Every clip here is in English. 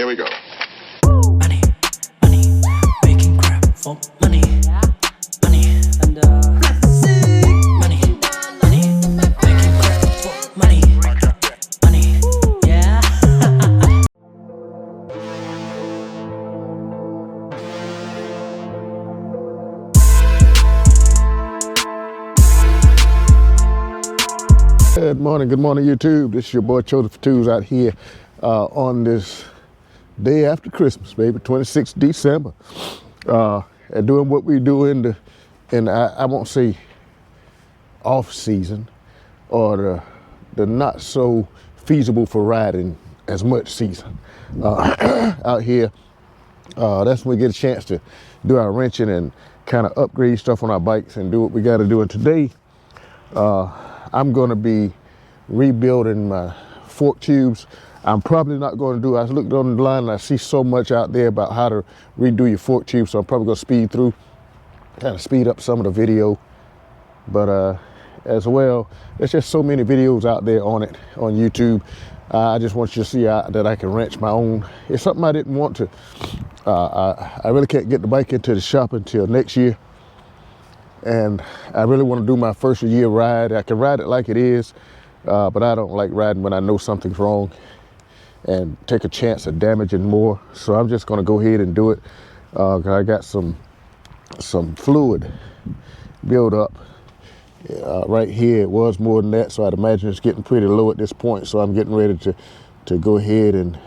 Here we go. Money, money, making crap for money, money, and money, money, making crap for money, money, yeah. Good morning, YouTube. This is your boy Chosen for Twos out here on this day after Christmas, baby, 26th December. And doing what we do in I won't say off season or the not so feasible for riding as much season out here. That's when we get a chance to do our wrenching and kind of upgrade stuff on our bikes and do what we got to do. And today, I'm going to be rebuilding my fork tubes. I'm probably not going to do, I looked on the line and I see so much out there about how to redo your fork tubes, so I'm probably going to speed through, kind of speed up some of the video. But as well, there's just so many videos out there on it, on YouTube. I just want you to see that I can wrench my own. It's something I didn't want to. I really can't get the bike into the shop until next year. And I really want to do my first year ride. I can ride it like it is, but I don't like riding when I know something's wrong and take a chance of damaging more. So I'm just going to go ahead and do it. I got some fluid build up right here. It was more than that, so I'd imagine it's getting pretty low at this point. So I'm getting ready to go ahead and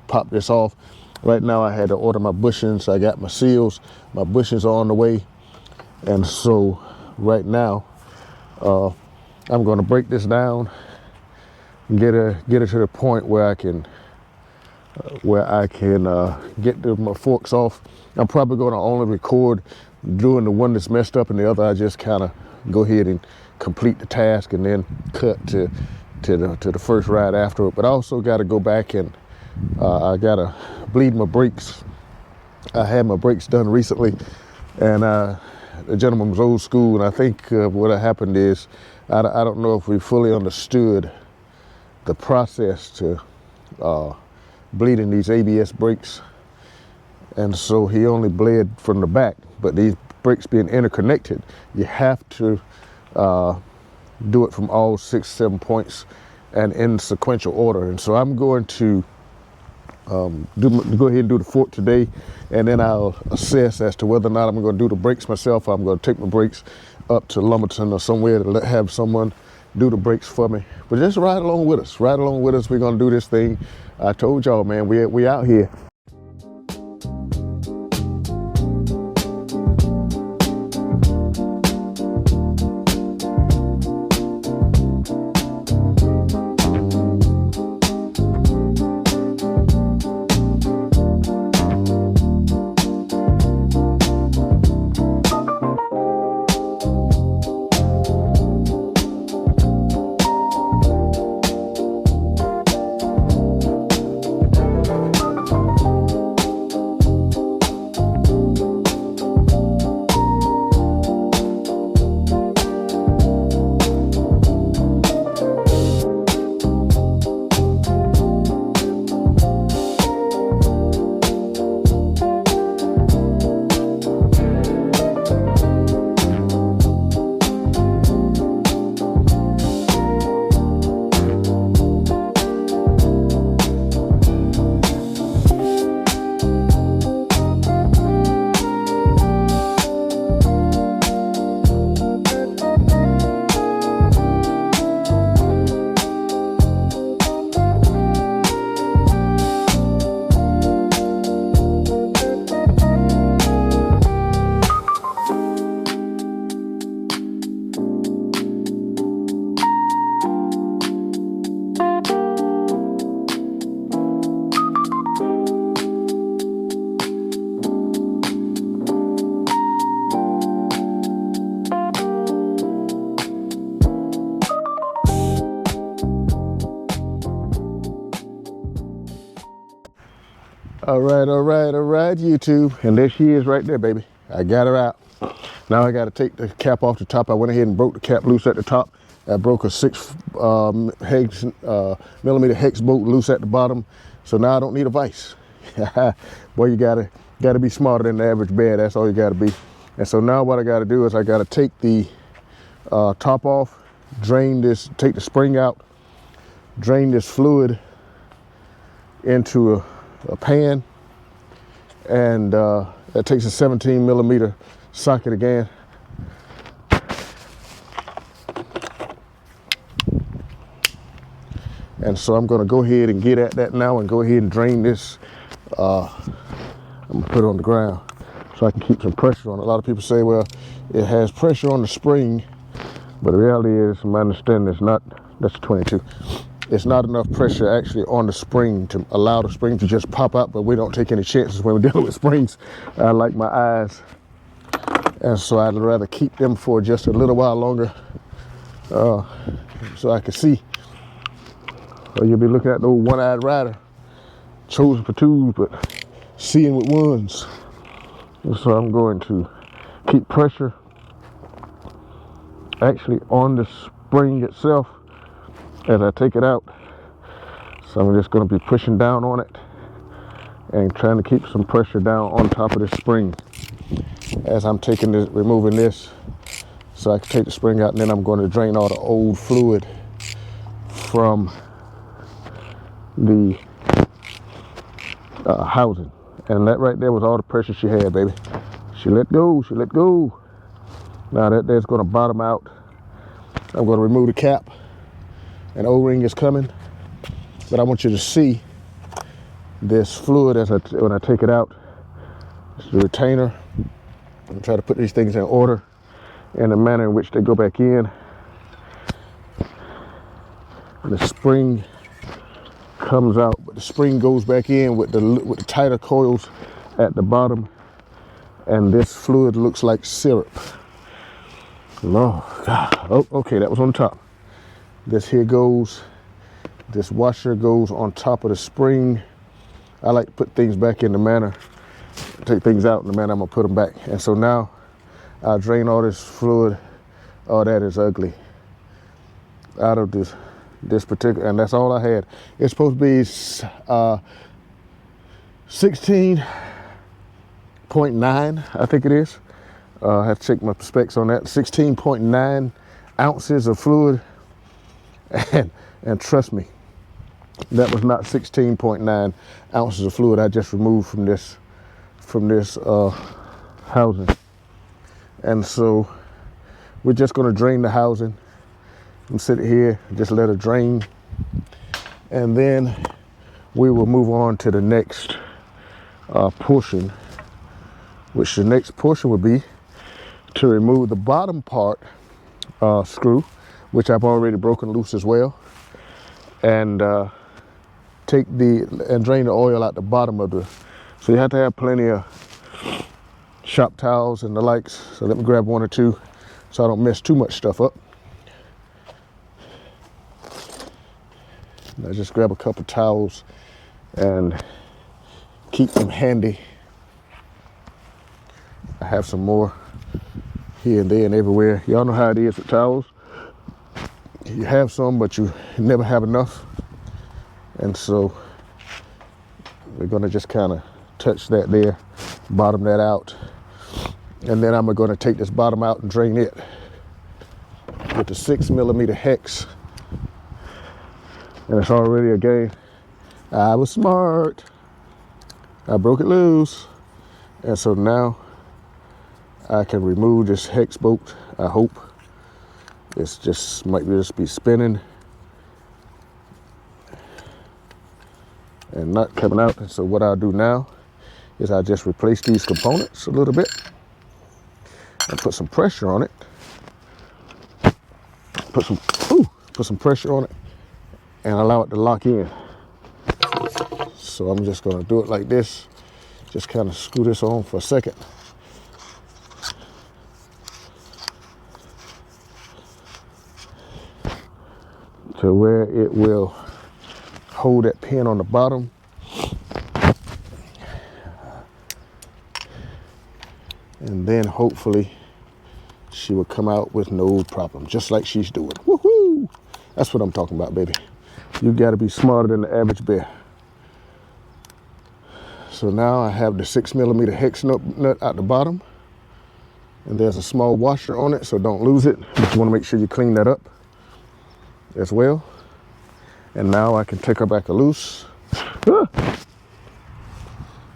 pop this off. Right now I had to order my bushings. I got my seals. My bushings are on the way. And so right now, I'm going to break this down and get it to the point where I can get my forks off. I'm probably going to only record doing the one that's messed up, and the other I just kind of go ahead and complete the task and then cut to the first ride after it. But I also got to go back and I got to bleed my brakes. I had my brakes done recently, and the gentleman was old school, and I think what happened is, I don't know if we fully understood the process to bleeding these ABS brakes, and so he only bled from the back. But these brakes being interconnected, you have to do it from all 6-7 points and in sequential order. And so I'm going to go ahead and do the fork today, and then I'll assess as to whether or not I'm going to do the brakes myself, or I'm going to take my brakes up to Lumberton or somewhere to have someone do the brakes for me. But just ride along with us. Ride along with us. We're going to do this thing. I told y'all, man, we out here. All right, YouTube. And there she is right there, baby. I got her out. Now I got to take the cap off the top. I went ahead and broke the cap loose at the top. I broke a 6 millimeter hex bolt loose at the bottom. So now I don't need a vise. Boy, you gotta be smarter than the average bear. That's all you gotta be. And so now what I gotta do is I gotta take the top off, drain this, take the spring out, drain this fluid into a pan, and that takes a 17 millimeter socket again. And so I'm gonna go ahead and get at that now and go ahead and drain this. I'm gonna put it on the ground so I can keep some pressure on it. A lot of people say, well, it has pressure on the spring, but the reality is, my understanding is not, that's 22. It's not enough pressure actually on the spring to allow the spring to just pop out, but we don't take any chances when we're dealing with springs. I like my eyes, and so I'd rather keep them for just a little while longer so I can see. Or you'll be looking at the old one-eyed rider, chosen for twos, but seeing with ones. And so I'm going to keep pressure actually on the spring itself as I take it out. So I'm just going to be pushing down on it and trying to keep some pressure down on top of this spring as I'm taking this, removing this, so I can take the spring out, and then I'm going to drain all the old fluid from the housing. And that right there was all the pressure she had, baby. She let go, she let go. Now that there's gonna bottom out. I'm gonna remove the cap. An O-ring is coming, but I want you to see this fluid when I take it out. It's the retainer. I'm gonna try to put these things in order in the manner in which they go back in. The spring comes out, but the spring goes back in with the tighter coils at the bottom, and this fluid looks like syrup. Lord God. Oh, okay, that was on top. This here goes, this washer goes on top of the spring. I like to put things back in the manner, take things out in the manner I'm gonna put them back. And so now I'll drain all this fluid. Oh, that is ugly. Out of this particular, and that's all I had. It's supposed to be 16.9, I think it is. I have to check my specs on that. 16.9 ounces of fluid, and trust me, that was not 16.9 ounces of fluid I just removed from this housing. And so we're just going to drain the housing. I'm sitting here, just let it drain, and then we will move on to the next portion, which the next portion would be to remove the bottom part screw, which I've already broken loose as well, and drain the oil out the bottom of the. So you have to have plenty of shop towels and the likes. So let me grab one or two so I don't mess too much stuff up. I just grab a couple towels and keep them handy. I have some more here and there and everywhere. Y'all know how it is with towels. You have some, but you never have enough. And so we're gonna just kind of touch that there, bottom that out. And then I'm gonna take this bottom out and drain it with the 6 millimeter hex. And it's already a game. I was smart. I broke it loose. And so now I can remove this hex bolt, I hope. It's just, might just be spinning and not coming out. And so what I'll do now is I'll just replace these components a little bit and put some pressure on it. Put some pressure on it and allow it to lock in. So I'm just gonna do it like this. Just kind of screw this on for a second. To where it will hold that pin on the bottom. And then hopefully she will come out with no problem, just like she's doing. Woohoo! That's what I'm talking about, baby. You gotta be smarter than the average bear. So now I have the 6mm hex nut at the bottom, and there's a small washer on it, so don't lose it. But you want to make sure you clean that up as well. And now I can take her back loose.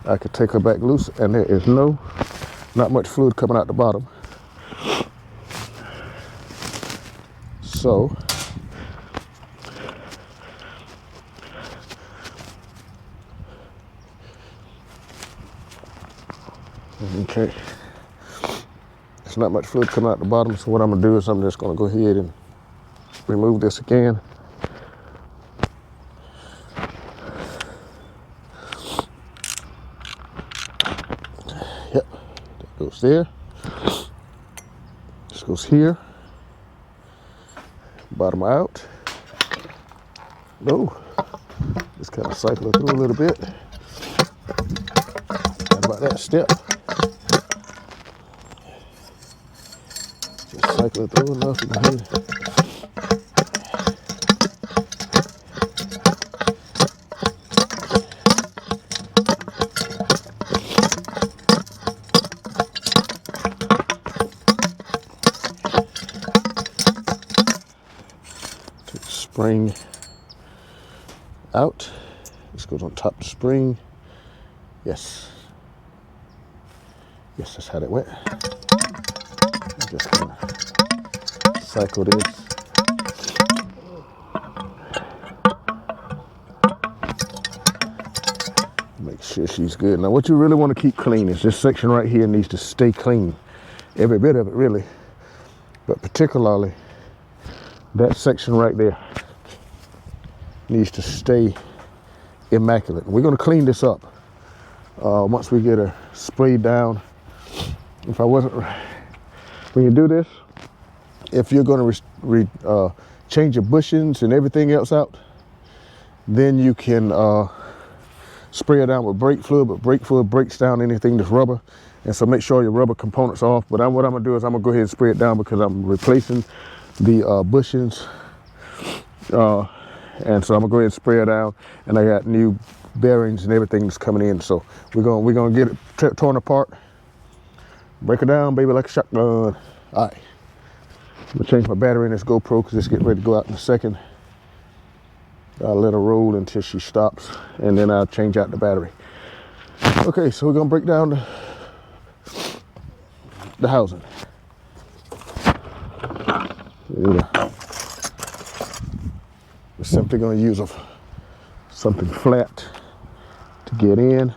I can take her back loose, and there is not much fluid coming out the bottom. So okay, there's not much fluid coming out the bottom, so what I'm gonna do is I'm just gonna go ahead and remove this again. Yep, that goes there. This goes here. Bottom out. Oh, just kind of cycle it through a little bit. Not about that step. Just cycle it through enough to go ahead. Spring out. This goes on top of the spring. Yes, that's how that went. Just kind of cycle this. Make sure she's good. Now what you really want to keep clean is this section right here needs to stay clean. Every bit of it really, but particularly that section right there needs to stay immaculate. We're going to clean this up once we get her sprayed down. If I wasn't, when you do this, if you're going to change your bushings and everything else out, then you can spray it down with brake fluid, but brake fluid breaks down anything that's rubber, and so make sure your rubber components are off. But what I'm going to do is I'm going to go ahead and spray it down because I'm replacing the bushings. And so I'm gonna go ahead and spray it down, and I got new bearings and everything that's coming in. So we're gonna get it torn apart, break it down, baby, like a shotgun. All right, I'm gonna change my battery in this GoPro because it's getting ready to go out in a second. I'll let her roll until she stops, and then I'll change out the battery. Okay, so we're gonna break down the housing. Yeah. We're simply going to use something flat to get in,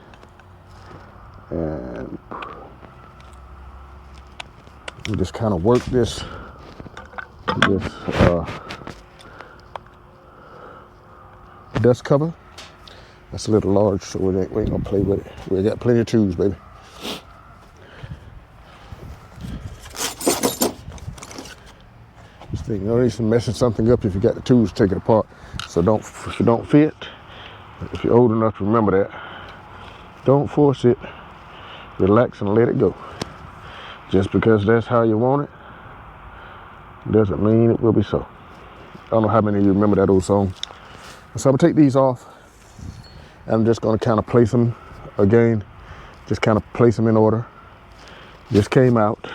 and we just kind of work this dust cover. That's a little large, so we ain't gonna play with it. We got plenty of tools, baby. You know, you're messing something up if you got the tools to take it apart. So if it don't fit, if you're old enough to remember that, don't force it. Relax and let it go. Just because that's how you want it, doesn't mean it will be so. I don't know how many of you remember that old song. So I'm gonna take these off, and I'm just gonna kind of place them again. Just kind of place them in order. Just came out.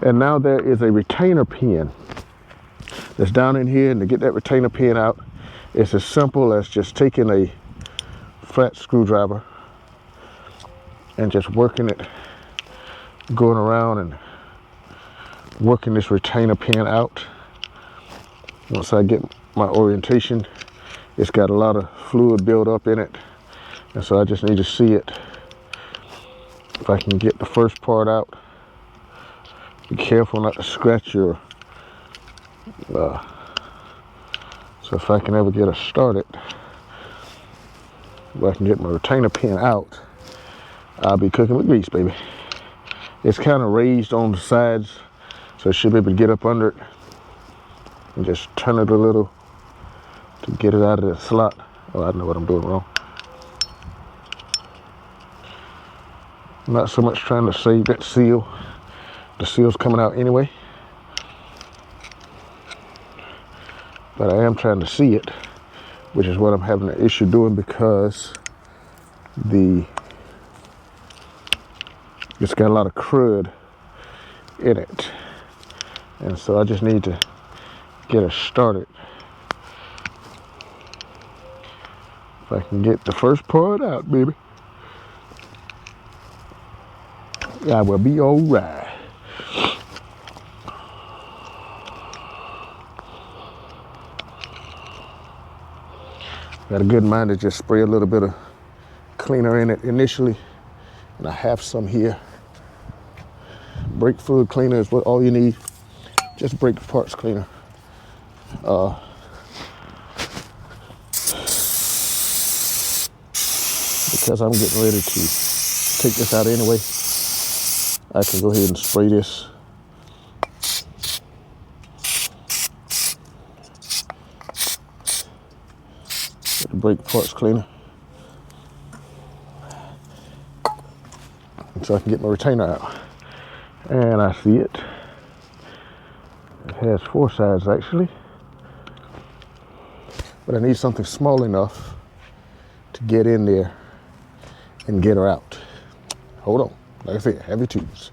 And now there is a retainer pin that's down in here, and to get that retainer pin out, it's as simple as just taking a flat screwdriver and just working it, going around and working this retainer pin out. Once I get my orientation, it's got a lot of fluid built up in it, and so I just need to see it. If I can get the first part out, be careful not to scratch your so if I can ever get her started, if I can get my retainer pin out, I'll be cooking with grease, baby. It's kind of raised on the sides, so I should be able to get up under it and just turn it a little to get it out of the slot. Oh, I know what I'm doing wrong. I'm not so much trying to save that seal. The seal's coming out anyway. But I am trying to see it, which is what I'm having an issue doing because it's got a lot of crud in it. And so I just need to get it started. If I can get the first part out, baby, I will be all right. Got a good mind to just spray a little bit of cleaner in it initially, and I have some here. Brake fluid cleaner is what all you need. Just brake parts cleaner. Because I'm getting ready to take this out anyway, I can go ahead and spray this. With the brake parts cleaner. So I can get my retainer out. And I see it. It has 4 sides actually. But I need something small enough to get in there and get her out. Hold on. Like I said, heavy tubes.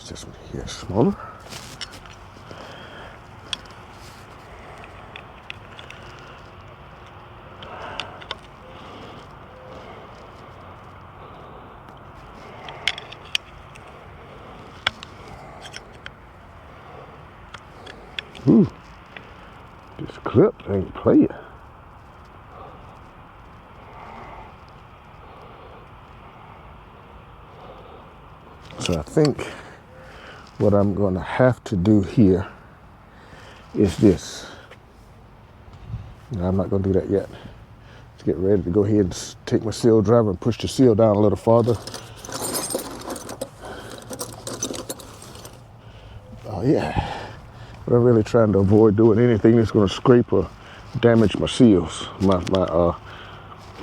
This one here is smaller. Ooh, this clip ain't playing. So I think what I'm going to have to do here is this. No, I'm not going to do that yet. Let's get ready to go ahead and take my seal driver and push the seal down a little farther. Oh yeah. But I'm really trying to avoid doing anything that's going to scrape or damage my seals, my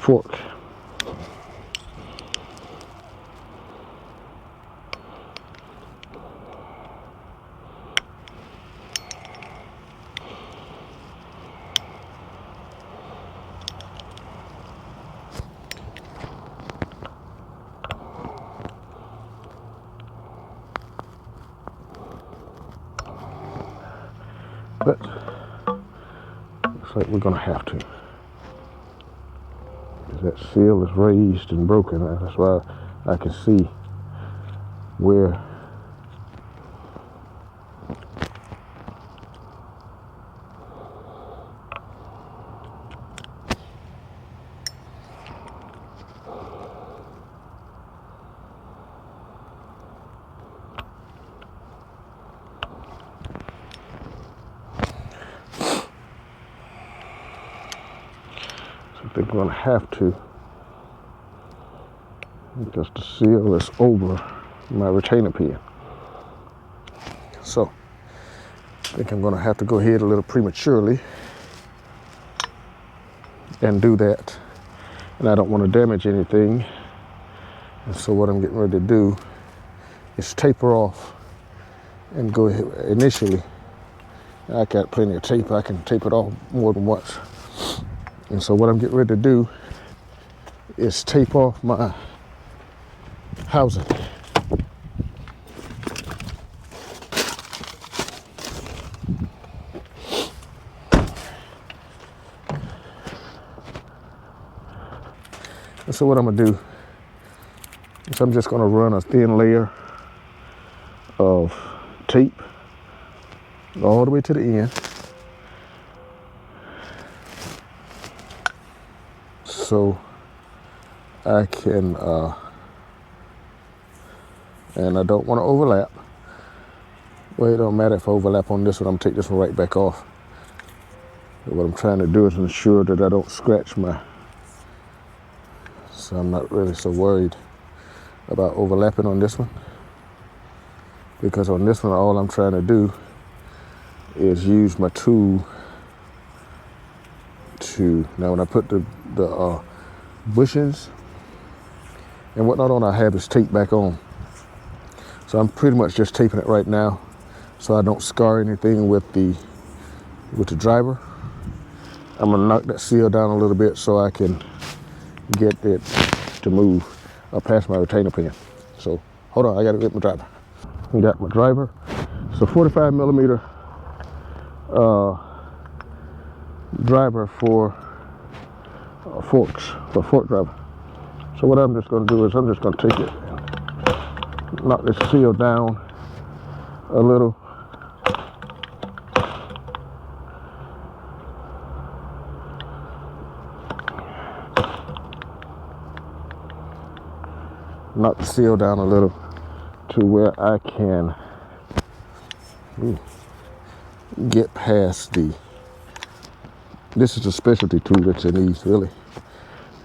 fork. But looks like we're gonna have to. Because that seal is raised and broken. That's why I can see where they're going to have to, because the seal is over my retainer pin. So I think I'm going to have to go ahead a little prematurely and do that. And I don't want to damage anything. And so what I'm getting ready to do is taper off and go ahead initially. I got plenty of tape. I can tape it off more than once. And so what I'm getting ready to do is tape off my housing. And so what I'm gonna do is I'm just gonna run a thin layer of tape all the way to the end. So I can, and I don't want to overlap. Well, it don't matter if I overlap on this one, I'm gonna take this one right back off. But what I'm trying to do is ensure that I don't scratch my, so I'm not really so worried about overlapping on this one. Because on this one, all I'm trying to do is use my tool to, now when I put the bushings, And what not on, I have this tape back on. So I'm pretty much just taping it right now so I don't scar anything with the driver. I'm gonna knock that seal down a little bit so I can get it to move past my retainer pin. So hold on, I gotta get my driver. I got my driver. It's a 45 millimeter driver for forks, for fork driver. So what I'm just gonna do is I'm just gonna take it and knock this seal down a little. Knock the seal down a little to where I can get past this is a specialty tool that's in these really.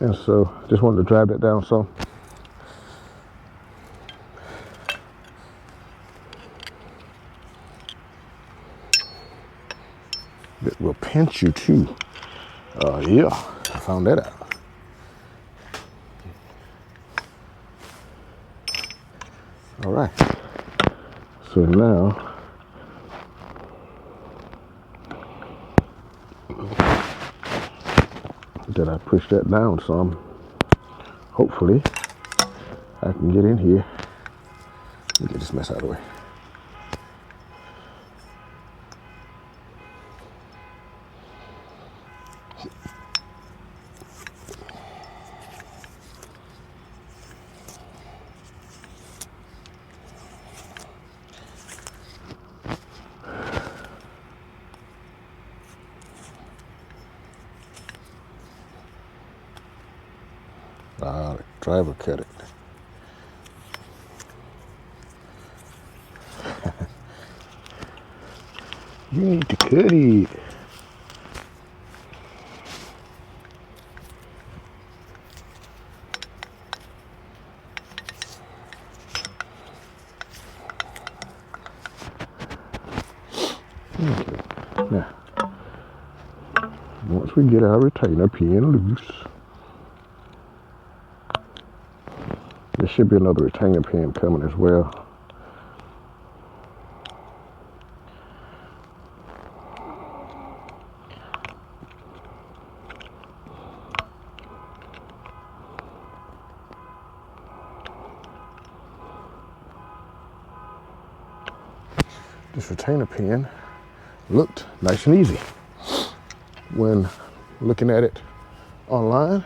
And so just wanted to drive that down some. It will pinch you too. Yeah, I found that out. All right, so now that I push that down some, hopefully I can get in here. Let me get this mess out of the way. The driver cut it. You need to cut it. Okay. Now, once we get our retainer pin loose, there should be another retainer pin coming as well. This retainer pin looked nice and easy when looking at it online.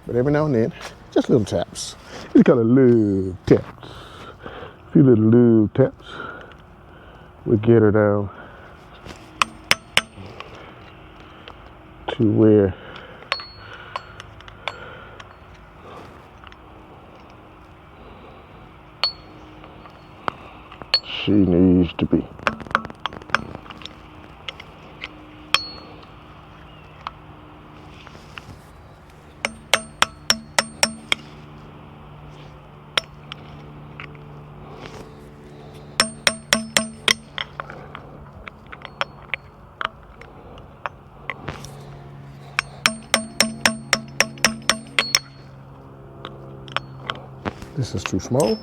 But every now and then, just little taps. Just got a little taps. A few little taps. We get her down to where she needs to be. This is too small.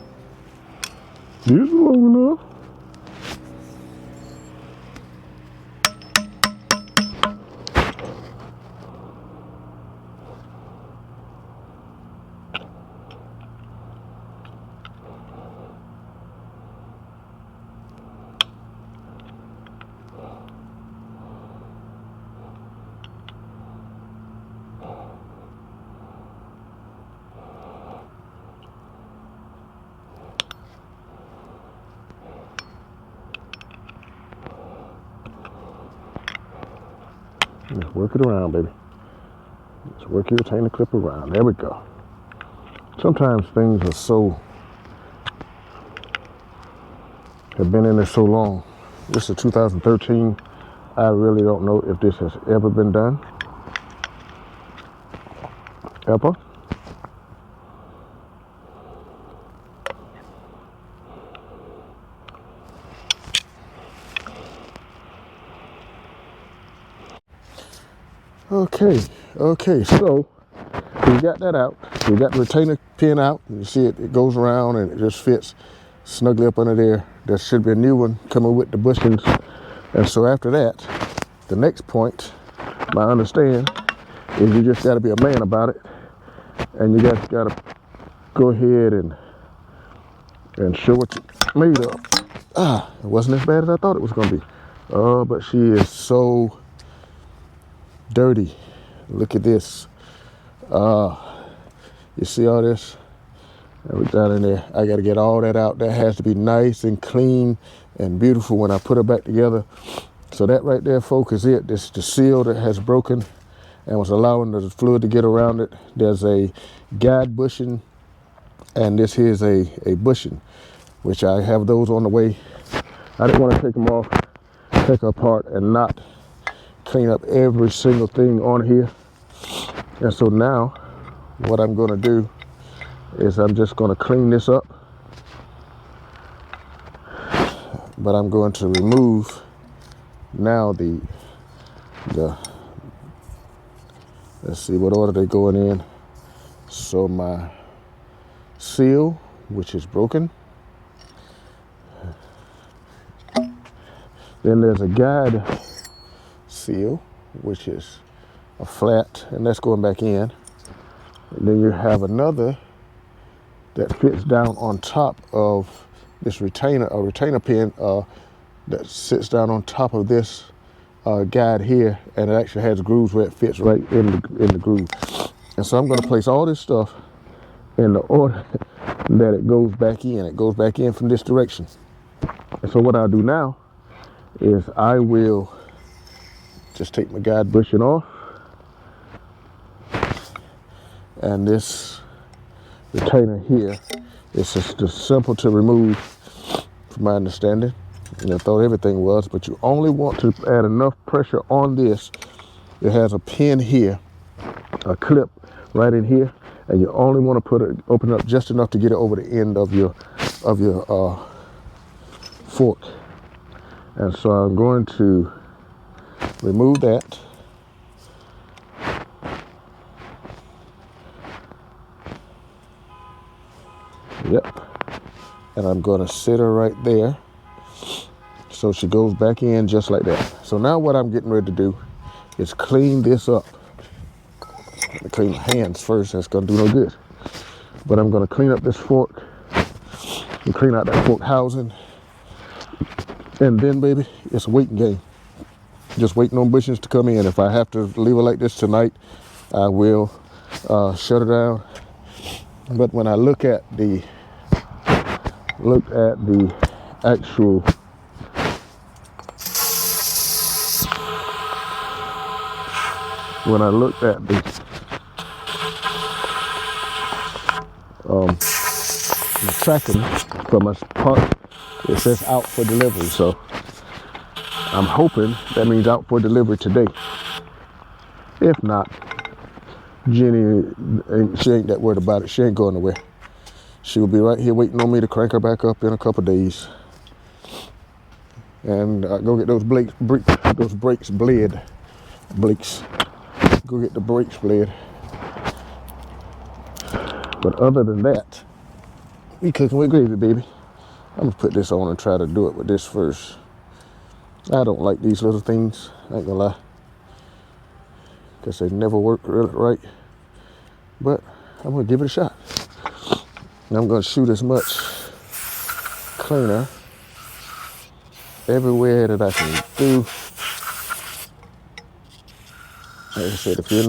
This is long enough. Just work it around, baby. Just work your retainer clip around. There we go. Sometimes things are so, have been in there so long. This is a 2013. I really don't know if this has ever been done. Ever. Okay, so So you got that out. You got the retainer pin out. You see it goes around and it just fits snugly up under there. There should be a new one coming with the bushings. And so after that, the next point, I understand, is you just got to be a man about it. And you guys got to go ahead and show what you made of. It wasn't as bad as I thought it was going to be. Oh, but she is so dirty. Look at this. You see all this? And we're down in there. I got to get all that out. That has to be nice and clean and beautiful when I put it back together. So that right there, folks, is it. This is the seal that has broken and was allowing the fluid to get around it. There's a guide bushing, and this here is a bushing, which I have those on the way. I didn't want to take them off, take apart, and not clean up every single thing on here. And so now what I'm going to do is I'm just going to clean this up, but I'm going to remove now the let's see what order they're going in. So my seal, which is broken, then there's a guide seal, which is a flat, and that's going back in. And then you have another that fits down on top of this retainer, a retainer pin that sits down on top of this guide here, and it actually has grooves where it fits right in the groove. And so I'm going to place all this stuff in the order that it goes back in. It goes back in from this direction. And so what I'll do now is I will just take my guide bushing off, and this retainer here is just simple to remove, from my understanding. And I thought everything was, but you only want to add enough pressure on this. It has a pin here, a clip right in here, and you only want to open it up just enough to get it over the end of your fork. And so I'm going to remove that. Yep. And I'm going to sit her right there. So she goes back in just like that. So now what I'm getting ready to do is clean this up. I'm going to clean my hands first. That's going to do no good. But I'm going to clean up this fork and clean out that fork housing. And then, baby, it's a waiting game. Just waiting on bushings to come in. If I have to leave it like this tonight, I will shut it down. But when I look at the actual when I looked at the tracking for my part, it says out for delivery. So I'm hoping that means out for delivery today. If not, Jenny, she ain't that worried about it. She ain't going nowhere. She will be right here waiting on me to crank her back up in a couple days. And go get those brakes bled. Go get the brakes bled. But other than that, we cooking with gravy, baby. I'm gonna put this on and try to do it with this first. I don't like these little things, I ain't gonna lie, because they never work really right. But I'm gonna give it a shot. And I'm gonna shoot as much cleaner everywhere that I can do. Like I said, if you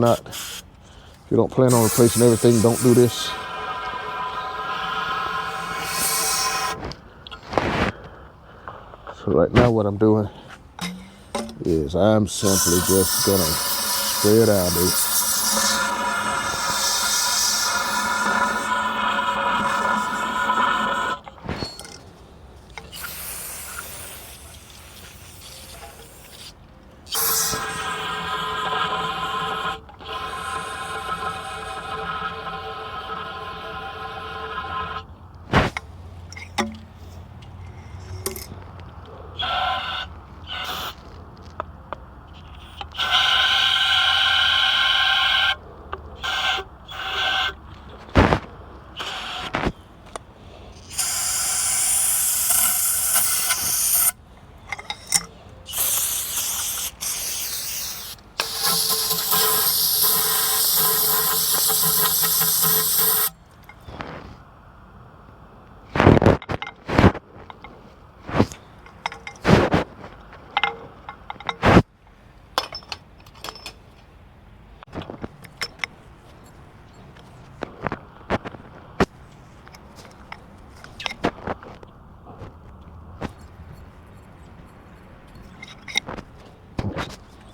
don't plan on replacing everything, don't do this. So right now what I'm doing is I'm simply just gonna spray it out, dude.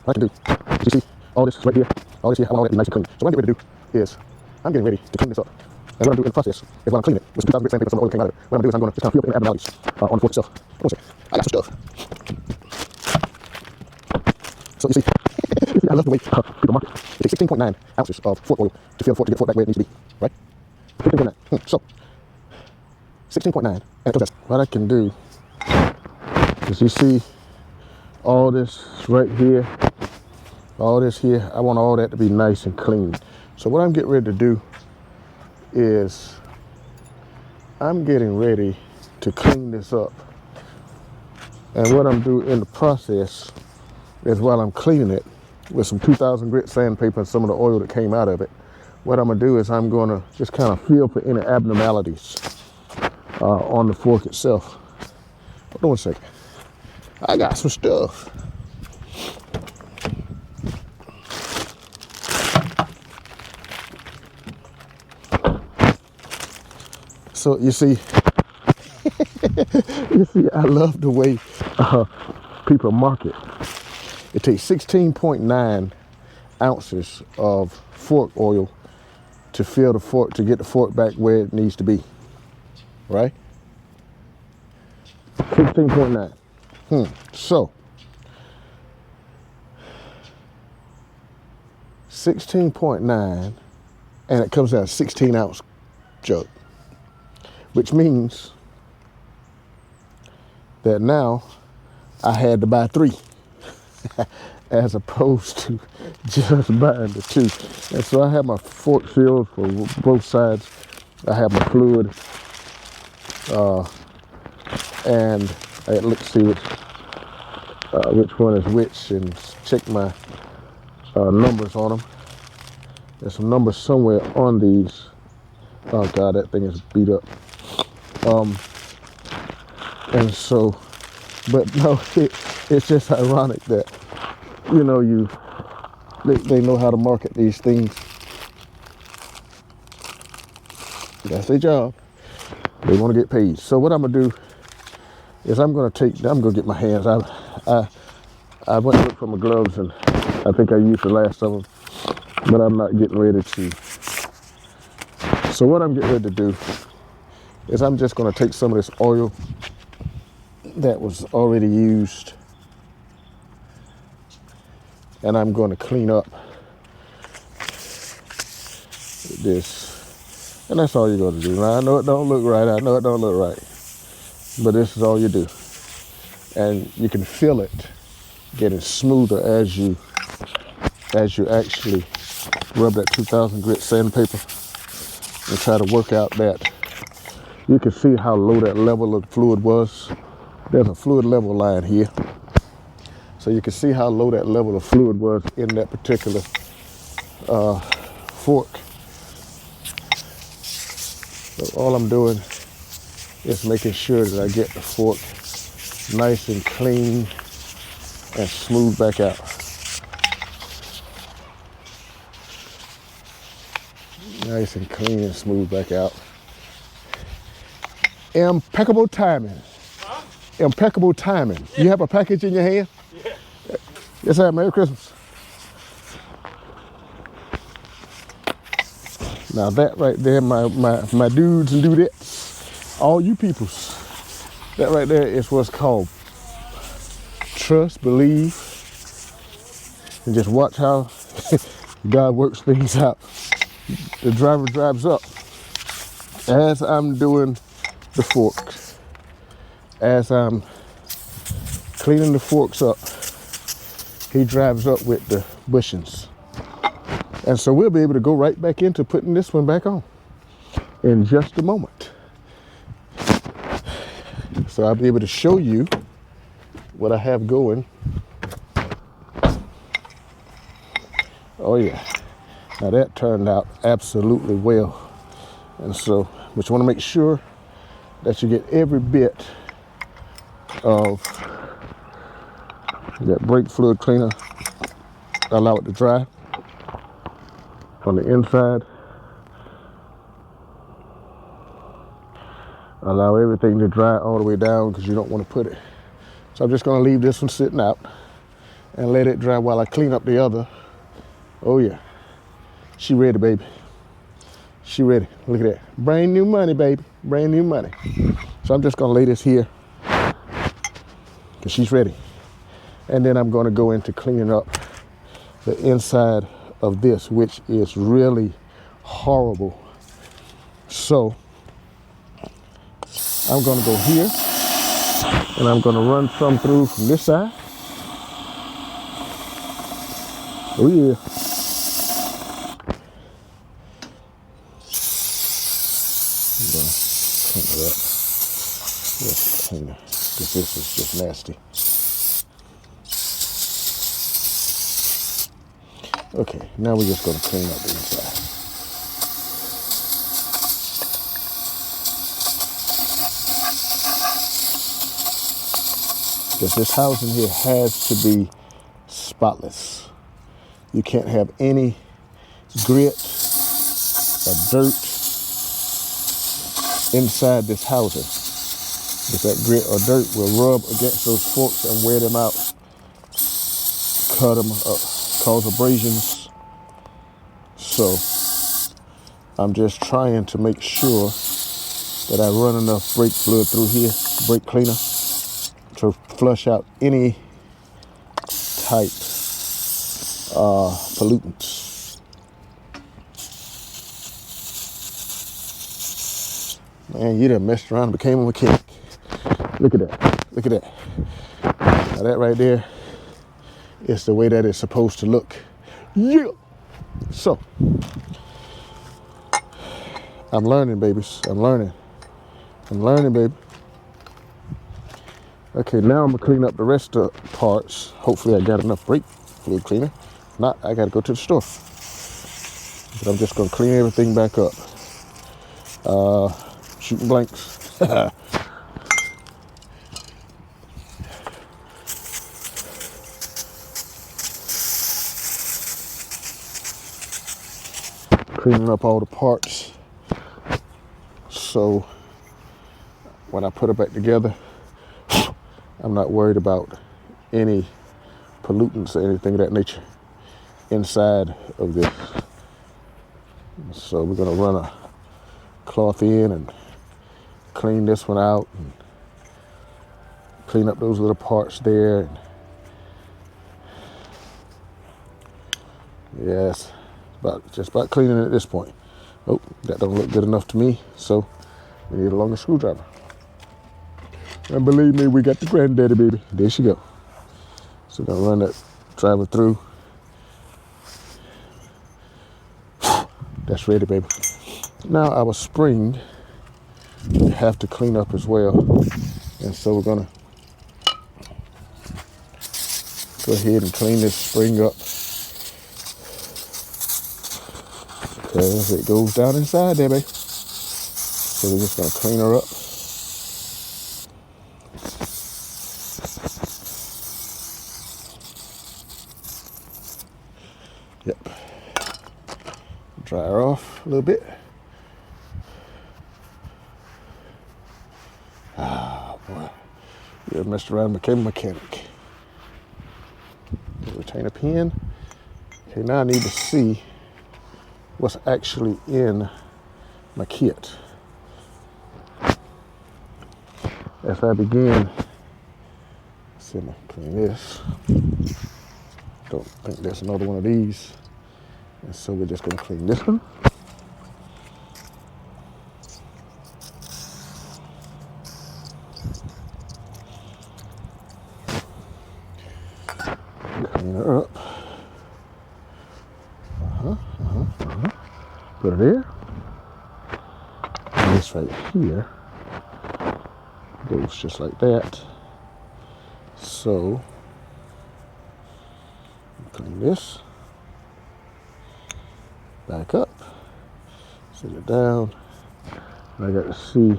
What I can do, you see, all this right here, all this here, I want all that to be nice and clean. So what I'm getting ready to do is, I'm getting ready to clean this up. And what I'm doing in the process is while I'm cleaning it, with some 2,000 grit sandpaper, some oil came out of it. What I'm going to do is I'm going to just kind of feel for any abnormalities on the fork itself. Hold on a second. I got some stuff. So you see, I love the way people market. It takes 16.9 ounces of fork oil to fill the fork to get the fork back where it needs to be, right? 16.9. So, 16.9, and it goes that. What I can do is you see all this right here, all this here, I want all that to be nice and clean. So what I'm getting ready to do is I'm getting ready to clean this up. And what I'm doing in the process is while I'm cleaning it with some 2,000 grit sandpaper and some of the oil that came out of it, what I'm gonna do is I'm gonna just kind of feel for any abnormalities on the fork itself. Hold on a second. I got some stuff. So you see, I love the way people market. It takes 16.9 ounces of fork oil to fill the fork, to get the fork back where it needs to be, right? 16.9. So 16.9, and it comes out a 16 ounce jug, which means that now I had to buy 3 as opposed to just buying the 2. And so I have my fork filled for both sides. I have my fluid, and let's see which one is which, and check my numbers on them. There's some numbers somewhere on these. Oh God, that thing is beat up. And so, but no, it's just ironic that, you know, they know how to market these things. That's their job. They want to get paid. So what I'm gonna do is I'm gonna get my hands. I went to look for my gloves, and I think I used the last of them, but I'm not getting ready to. So what I'm getting ready to do is I'm just gonna take some of this oil that was already used, and I'm going to clean up this. And that's all you're going to do. Now, I know it don't look right. But this is all you do. And you can feel it getting smoother as you actually rub that 2,000 grit sandpaper and try to work out that. You can see how low that level of fluid was. There's a fluid level line here. So you can see how low that level of fluid was in that particular fork. So all I'm doing is making sure that I get the fork nice and clean and smooth back out. Nice and clean and smooth back out. Impeccable timing. Huh? Impeccable timing. Yeah. You have a package in your hand? Yeah. Yes, sir. Merry Christmas. Now that right there, my dudes and dudettes, all you peoples, that right there is what's called trust, believe, and just watch how God works things out. The driver drives up as I'm doing the forks, as I'm cleaning the forks up. He drives up with the bushings. And so we'll be able to go right back into putting this one back on in just a moment. So I'll be able to show you what I have going. Oh yeah, Now that turned out absolutely well. And so, but you want to make sure that you get every bit of that brake fluid cleaner. Allow it to dry on the inside. Allow everything to dry all the way down because you don't want to put it. So I'm just going to leave this one sitting out and let it dry while I clean up the other. Oh yeah, she ready, baby. She ready. Look at that. Brand new money, baby. Brand new money. So I'm just going to lay this here because she's ready. And then I'm going to go into cleaning up the inside of this, which is really horrible. So I'm going to go here and I'm going to run some through from this side. Oh yeah. I'm going to clean it up. Just clean it because this is just nasty. Okay, now we're just going to clean up the inside. Because this housing here has to be spotless. You can't have any grit or dirt inside this housing. If that grit or dirt will rub against those forks and wear them out, cut them up, cause abrasions. So I'm just trying to make sure that I run enough brake fluid through here, brake cleaner, to flush out any type pollutants. Man, you done messed around and became a mechanic. Look at that. Look at that. Now that right there is the way that it's supposed to look. Yeah. So I'm learning, babies. I'm learning. I'm learning, baby. Okay, now I'm gonna clean up the rest of the parts. Hopefully I got enough brake fluid cleaner. If not, I gotta go to the store. But I'm just gonna clean everything back up. Shooting blanks. Cleaning up all the parts. So when I put it back together, I'm not worried about any pollutants or anything of that nature inside of this. So we're gonna run a cloth in and clean this one out and clean up those little parts there. And yes, just about cleaning it at this point. Oh, that don't look good enough to me, so we need a longer screwdriver. And believe me, we got the granddaddy, baby. There she go. So we're gonna run that driver through. That's ready, baby. Now our spring, we have to clean up as well. And so we're gonna go ahead and clean this spring up. Because it goes down inside there, baby. So we're just gonna clean her up. Yep. Dry her off a little bit. Ah, boy. You ever messed around and became a mechanic. Retain a pin. Okay, now I need to see what's actually in my kit. As I begin, let's see, clean this. Don't think there's another one of these. And so we're just gonna clean this one. Clean her up. Put it there. And this right here goes just like that. So clean this. back up, set it down. I got to see.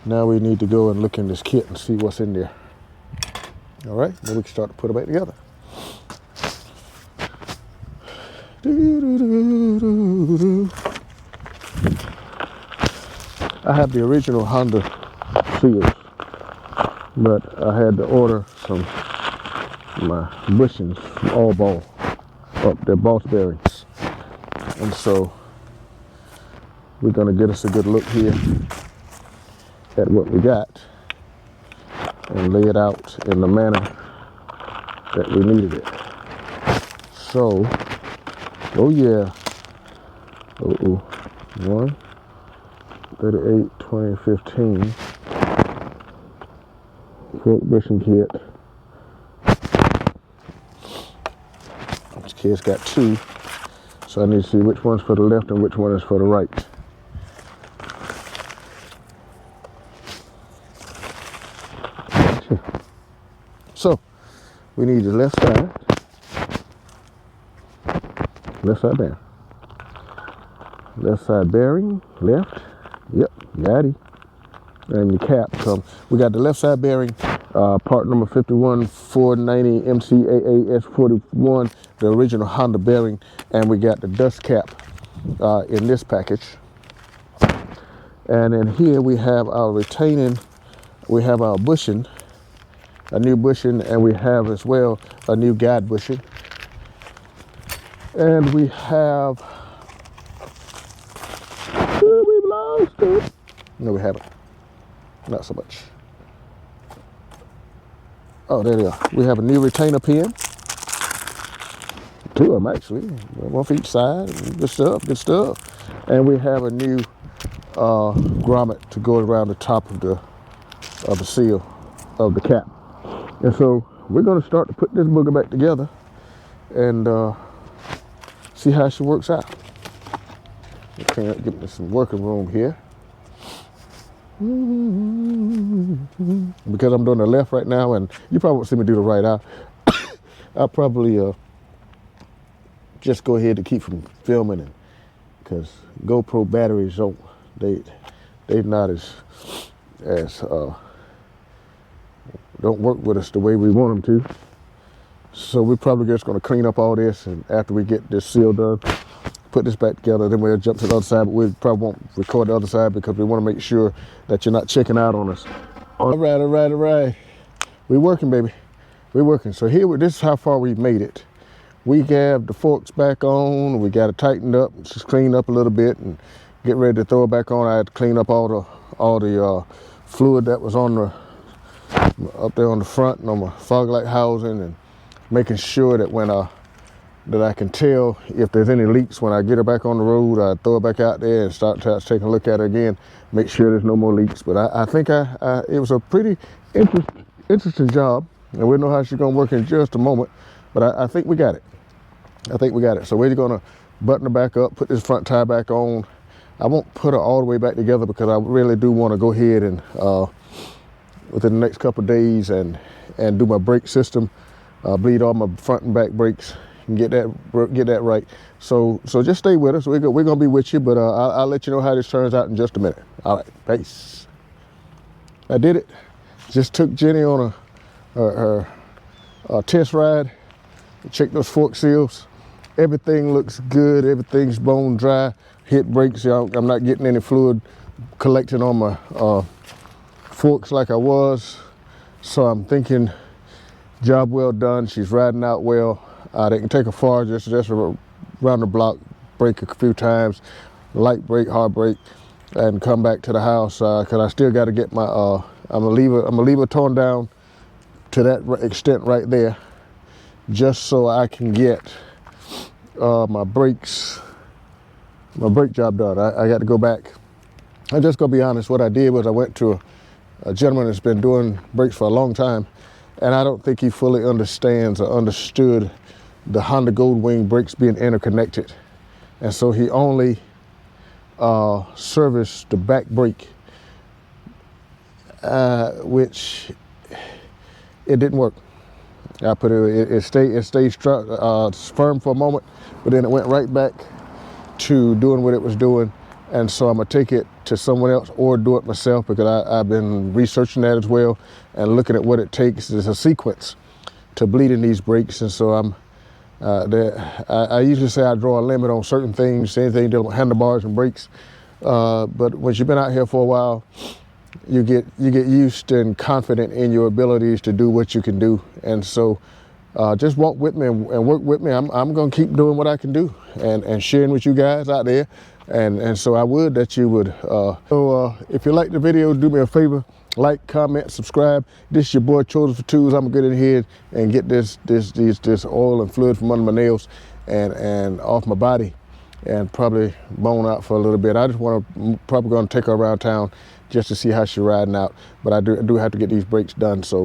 Now we need to go and look in this kit and see what's in there. All right, then we can start to put it back together. I have the original Honda seals, but I had to order my bushings from All Ball, up their boss bearings. And so we're gonna get us a good look here at what we got and lay it out in the manner that we needed it. So, oh yeah, 1, 38, 20, 15, fork bushing kit. This kit's got 2, so I need to see which one's for the left and which one is for the right. So, we need the left side bearing. Left side bearing, left, yep, got it. And the cap comes. We got the left side bearing, part number 51490 MCAA S41, the original Honda bearing, and we got the dust cap in this package. And then here we have our retaining, we have our bushing, a new bushing, and we have as well a new guide bushing. And we have, we've lost it. No, we haven't. Not so much. Oh, there they are. We have a new retainer pin. 2 of them actually, one for each side. Good stuff, good stuff. And we have a new grommet to go around the top of the seal of the cap. And so we're going to start to put this booger back together and see how she works out. Give me some working room here. Because I'm doing the left right now, and you probably won't see me do the right. I'll probably just go ahead to keep from filming it, because GoPro batteries they're not as don't work with us the way we want them to. So we're probably just going to clean up all this, and after we get this seal done, put this back together, then we'll jump to the other side. But we probably won't record the other side because we want to make sure that you're not checking out on us. All right. We're working, baby. We're working. So here, this is how far we've made it. We have the forks back on. We got it tightened up, just clean up a little bit, and get ready to throw it back on. I had to clean up all the fluid that was on up there on the front and on my fog light housing, and making sure that when that I can tell if there's any leaks when I get her back on the road. I throw it back out there and start taking a look at her again, make sure there's no more leaks. But I think it was a pretty interesting job, and we'll know how she's gonna work in just a moment. But I think we got it. So we're gonna button her back up, put this front tire back on. I won't put her all the way back together because I really do want to go ahead and within the next couple of days and do my brake system, bleed all my front and back brakes, and get that right. So just stay with us. We're gonna be with you, but I'll let you know how this turns out in just a minute. All right, peace. I did it. Just took Jenny on her test ride. Check those fork seals. Everything looks good. Everything's bone dry. Hit brakes. I'm not getting any fluid collecting on my forks like I was. So I'm thinking, job well done. She's riding out well. They can take her far, just around the block, brake a few times, light brake, hard brake, and come back to the house. Cause I still got to get my. I'm gonna leave her torn down to that extent right there, just so I can get my brake job done. I got to go back. I'm just gonna be honest. What I did was I went to a gentleman that's been doing brakes for a long time, and I don't think he fully understands or understood the Honda Goldwing brakes being interconnected. And so he only serviced the back brake, which it didn't work. I put it stayed firm for a moment, but then it went right back to doing what it was doing. And so I'm gonna take it to someone else or do it myself, because I've been researching that as well and looking at what it takes. There's a sequence to bleeding these brakes, and so I usually say I draw a limit on certain things, anything dealing with handlebars and brakes. But once you've been out here for a while, you get used and confident in your abilities to do what you can do. And so just walk with me and work with me. I'm gonna keep doing what I can do and sharing with you guys out there. And so I would that you would. If you like the video, do me a favor, like, comment, subscribe. This is your boy Chosen for Tools. I'm gonna get in here and get this oil and fluid from under my nails and off my body, and probably bone out for a little bit. I just probably gonna take her around town just to see how she's riding out. But I do have to get these brakes done. So.